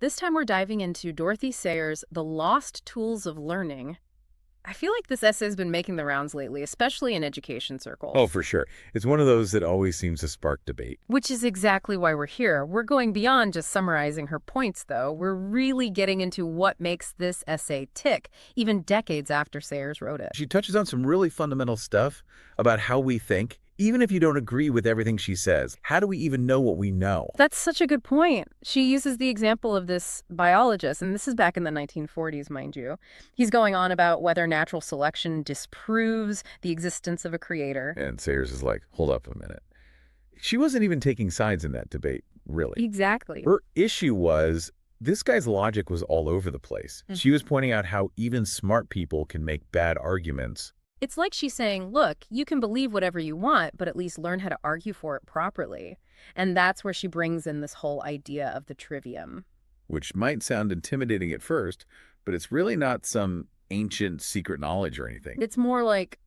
This time we're diving into Dorothy Sayers' The Lost Tools of Learning. I feel like this essay has been making the rounds lately, especially in education Oh, circles. for sure. It's one of those that always seems to spark debate. Which is exactly why we're here. We're going beyond just summarizing her points, though. We're really getting into what makes this essay tick, even decades after Sayers wrote it. She touches on some really fundamental stuff about how we think, even if you don't agree with everything she says. How do we even know what we know? That's such a good point. She uses the example of this biologist, and this is back in the 1940s, mind you. He's going on about whether natural selection disproves the existence of a creator. And Sayers is like, hold up a minute. She wasn't even taking sides in that debate, really. Exactly. Her issue was this guy's logic was all over the place. She was pointing out how even smart people can make bad arguments. It's like she's saying, look, you can believe whatever you want, but at least learn how to argue for it properly. And that's where she brings in this whole idea of the trivium. Which might sound intimidating at first, but it's really not some ancient secret knowledge or anything. It's more like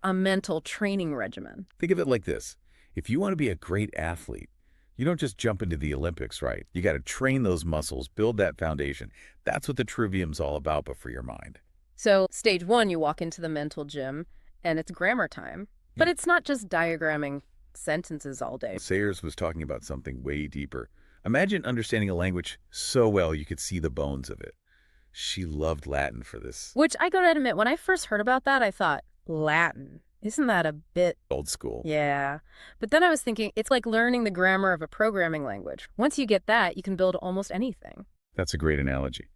a mental training regimen. Think of it like this. If you want to be a great athlete, you don't just jump into the Olympics, right? You got to train those muscles, build that foundation. That's what the trivium's all about, but for your mind. So stage one, you walk into the mental gym, and it's grammar time. But it's not just diagramming sentences all day. Sayers was talking about something way deeper. Imagine understanding a language so well you could see the bones of it. She loved Latin for this. Which I gotta admit, when I first heard about that, I thought, Latin. Isn't that a bit Old school. Yeah. But then I was thinking, it's like learning the grammar of a programming language. Once you get that, you can build almost anything. That's a great analogy.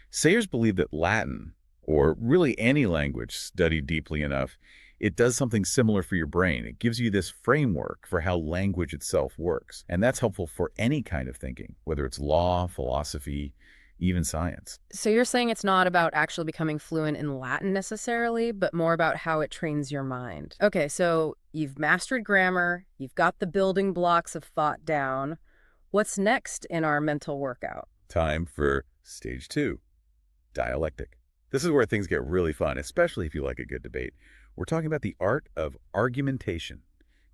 Sayers believed that Latin, or really any language studied deeply enough, it does something similar for your brain. It gives you this framework for how language itself works. And that's helpful for any kind of thinking, whether it's law, philosophy, even science. So you're saying it's not about actually becoming fluent in Latin necessarily, but more about how it trains your mind. Okay, so you've mastered grammar, you've got the building blocks of thought down. What's next in our mental workout? Time for stage 2, dialectic. This is where things get really fun, especially if you like a good debate. We're talking about the art of argumentation,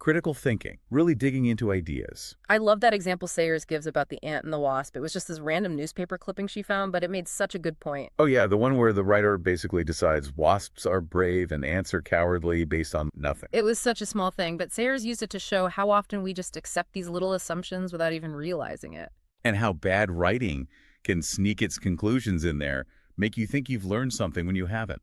critical thinking, really digging into ideas. I love that example Sayers gives about the ant and the wasp. It was just this random newspaper clipping she found, but it made such a good point. Oh yeah, the one where the writer basically decides wasps are brave and ants are cowardly based on nothing. It was such a small thing, but Sayers used it to show how often we just accept these little assumptions without even realizing it. And how bad writing can sneak its conclusions in there, make you think you've learned something when you haven't.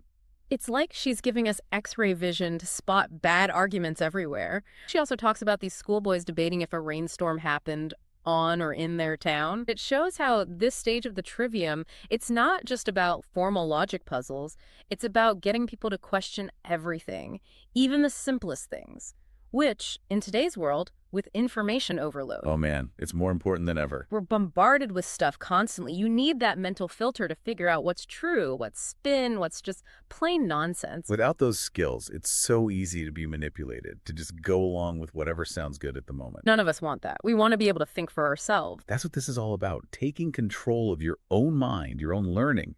It's like she's giving us X-ray vision to spot bad arguments everywhere. She also talks about these schoolboys debating if a rainstorm happened on or in their town. It shows how this stage of the trivium, it's not just about formal logic puzzles. It's about getting people to question everything, even the simplest things, which, in today's world, with information overload. Oh man, it's more important than ever. We're bombarded with stuff constantly. You need that mental filter to figure out what's true, what's spin, what's just plain nonsense. Without those skills, it's so easy to be manipulated, to just go along with whatever sounds good at the moment. None of us want that. We want to be able to think for ourselves. That's what this is all about, taking control of your own mind, your own learning.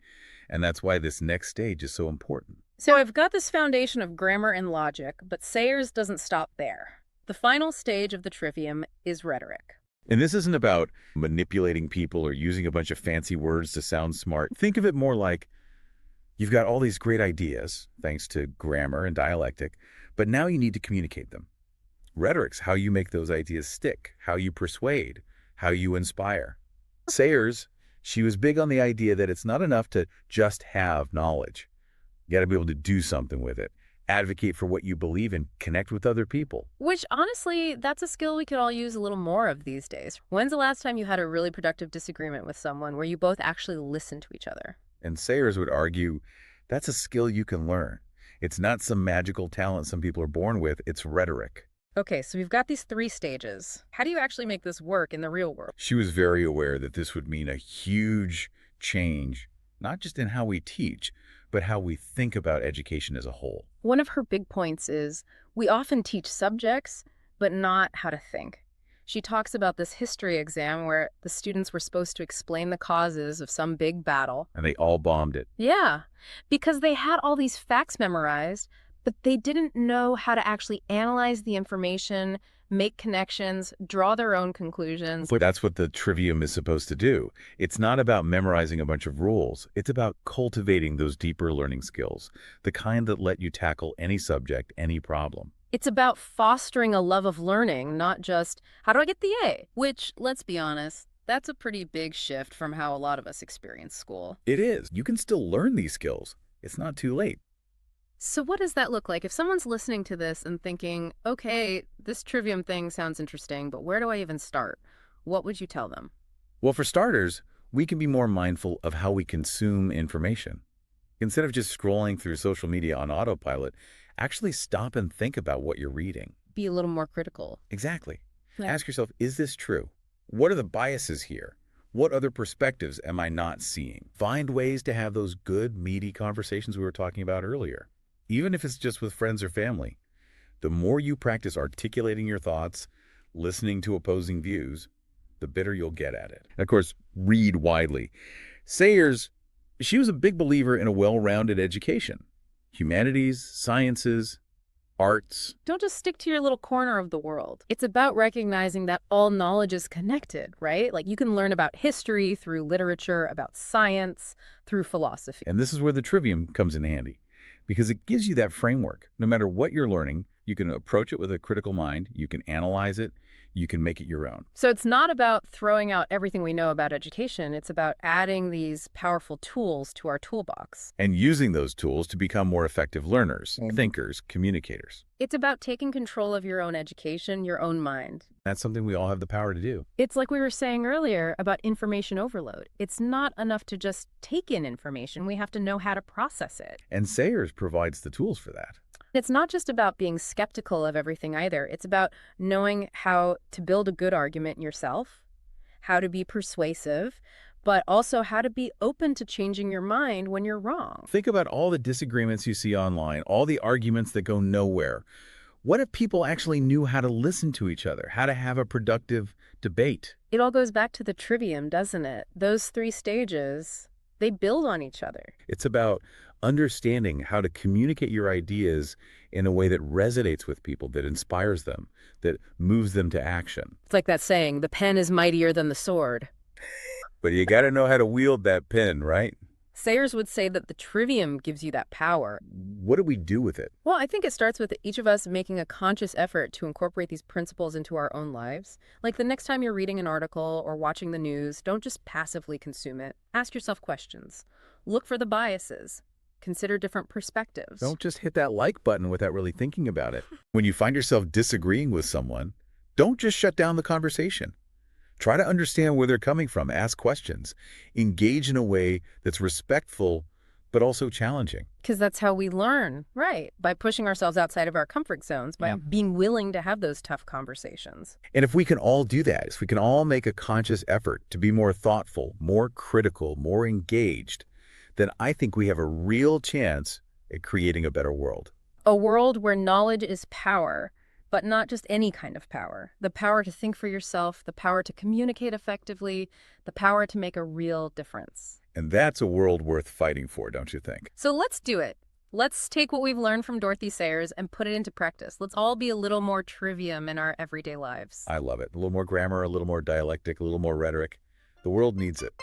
And that's why this next stage is so important. So I've got this foundation of grammar and logic, but Sayers doesn't stop there. The final stage of the trivium is rhetoric. And this isn't about manipulating people or using a bunch of fancy words to sound smart. Think of it more like you've got all these great ideas, thanks to grammar and dialectic, but now you need to communicate them. Rhetoric's how you make those ideas stick, how you persuade, how you inspire. Sayers, she was big on the idea that it's not enough to just have knowledge. You got to be able to do something with it. Advocate for what you believe and connect with other people. Which, honestly, that's a skill we could all use a little more of these days. When's the last time you had a really productive disagreement with someone where you both actually listened to each other? And Sayers would argue that's a skill you can learn. It's not some magical talent some people are born with, it's rhetoric. Okay, so we've got these 3 stages. How do you actually make this work in the real world? She was very aware that this would mean a huge change, not just in how we teach, but how we think about education as a whole. One of her big points is we often teach subjects, but not how to think. She talks about this history exam where the students were supposed to explain the causes of some big battle. And they all bombed it. Yeah, because they had all these facts memorized, but they didn't know how to actually analyze the information, make connections, draw their own conclusions. But that's what the trivium is supposed to do. It's not about memorizing a bunch of rules. It's about cultivating those deeper learning skills, the kind that let you tackle any subject, any problem. It's about fostering a love of learning, not just, how do I get the A? Which, let's be honest, that's a pretty big shift from how a lot of us experience school. It is. You can still learn these skills. It's not too late. So what does that look like? If someone's listening to this and thinking, okay, this trivium thing sounds interesting, but where do I even start? What would you tell them? Well, for starters, we can be more mindful of how we consume information. Instead of just scrolling through social media on autopilot, actually stop and think about what you're reading. Be a little more critical. Exactly. Yeah. Ask yourself, is this true? What are the biases here? What other perspectives am I not seeing? Find ways to have those good, meaty conversations we were talking about earlier, even if it's just with friends or family. The more you practice articulating your thoughts, listening to opposing views, the better you'll get at it. Of course, read widely. Sayers, she was a big believer in a well-rounded education. Humanities, sciences, arts. Don't just stick to your little corner of the world. It's about recognizing that all knowledge is connected, right? Like you can learn about history through literature, about science through philosophy. And this is where the trivium comes in handy, because it gives you that framework. No matter what you're learning, you can approach it with a critical mind, you can analyze it, you can make it your own. So it's not about throwing out everything we know about education. It's about adding these powerful tools to our toolbox. And using those tools to become more effective learners, thinkers, communicators. It's about taking control of your own education, your own mind. That's something we all have the power to do. It's like we were saying earlier about information overload. It's not enough to just take in information. We have to know how to process it. And Sayers provides the tools for that. It's not just about being skeptical of everything either. It's about knowing how to build a good argument yourself, how to be persuasive, but also how to be open to changing your mind when you're wrong. Think about all the disagreements you see online, all the arguments that go nowhere. What if people actually knew how to listen to each other, how to have a productive debate? It all goes back to the trivium, doesn't it? Those 3 stages, they build on each other. It's about understanding how to communicate your ideas in a way that resonates with people, that inspires them, that moves them to action. It's like that saying, the pen is mightier than the sword. But you got to know how to wield that pen, right? Sayers would say that the trivium gives you that power. What do we do with it? Well, I think it starts with each of us making a conscious effort to incorporate these principles into our own lives. Like the next time you're reading an article or watching the news, don't just passively consume it. Ask yourself questions. Look for the biases. Consider different perspectives. Don't just hit that like button without really thinking about it. When you find yourself disagreeing with someone, don't just shut down the conversation. Try to understand where they're coming from. Ask questions. Engage in a way that's respectful, but also challenging. Because that's how we learn, right? By pushing ourselves outside of our comfort zones, by being willing to have those tough conversations. And if we can all do that, if we can all make a conscious effort to be more thoughtful, more critical, more engaged, then I think we have a real chance at creating a better world. A world where knowledge is power, but not just any kind of power. The power to think for yourself, the power to communicate effectively, the power to make a real difference. And that's a world worth fighting for, don't you think? So let's do it. Let's take what we've learned from Dorothy Sayers and put it into practice. Let's all be a little more trivium in our everyday lives. I love it. A little more grammar, a little more dialectic, a little more rhetoric. The world needs it.